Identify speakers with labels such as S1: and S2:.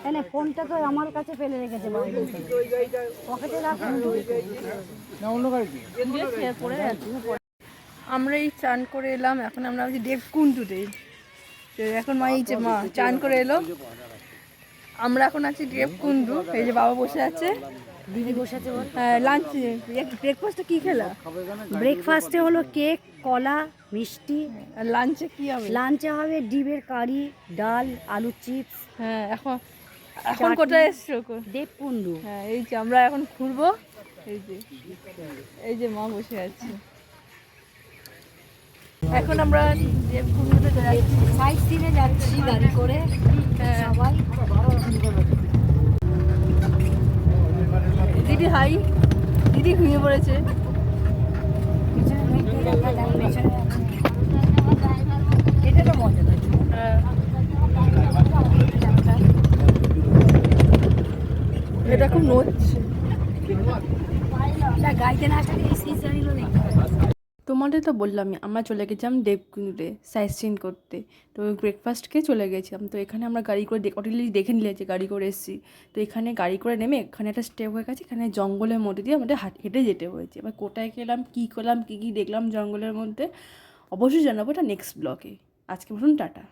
S1: এনে ফোনটা তো আমার কাছে ফেলে রেখেছে পকেটে রাখুন।
S2: আমরা এই চান করে এলাম, এখন আমরা আছি দেবকুণ্ডতে। এখন মা এই যে মা চান করে এলো, আমরা এখন আছি দেবকুণ্ডু। এই যে বাবা বসে আছে,
S1: দিদি বসে আছে।
S2: লাঞ্চ ব্রেকফাস্টে কি খেলা?
S1: ব্রেকফাস্টে হলো কেক, কলা, মিষ্টি।
S2: আর লাঞ্চে কি হবে?
S1: লাঞ্চে হবে ডিমের কারি, ডাল, আলু চিপস।
S2: হ্যাঁ, এখন এখন কোথায় এসছো?
S1: দেবকুণ্ডু।
S2: হ্যাঁ, এই যে আমরা এখন ঘুরবো। এই যে মা বসে আছে। এখন আমরা দেবকুণ্ডতে যাচ্ছি,
S1: সাইড সিনে যাচ্ছি গাড়ি করে সবাই।
S2: দিদি হাই, দিদি ঘুমিয়ে পড়েছে।
S1: এটা তো মজা লাগছে।
S2: এটা খুব নড়ছে।
S1: গাড়িতে না আসলে এই সিজনগুলো দেখতে।
S2: তোমাদের তো বললামই, আমরা চলে গেছিলাম দেবকুণ্ডে সাইট সিন করতে। তো ব্রেকফাস্ট খেয়ে চলে গেছিলাম। তো এখানে আমরা গাড়ি করে অলরেডি দেখে নিলে যে গাড়ি করে এসেছি। তো এখানে গাড়ি করে নেমে এখানে একটা স্টেপ হয়ে গেছে, এখানে জঙ্গলের মধ্যে দিয়ে আমাদের হেঁটে যেতে হয়েছে। এবার কোথায় গেলাম, কী করলাম, কী কী দেখলাম জঙ্গলের মধ্যে, অবশ্যই জানাবো এটা নেক্সট ব্লগে। আজকে বলুন টাটা।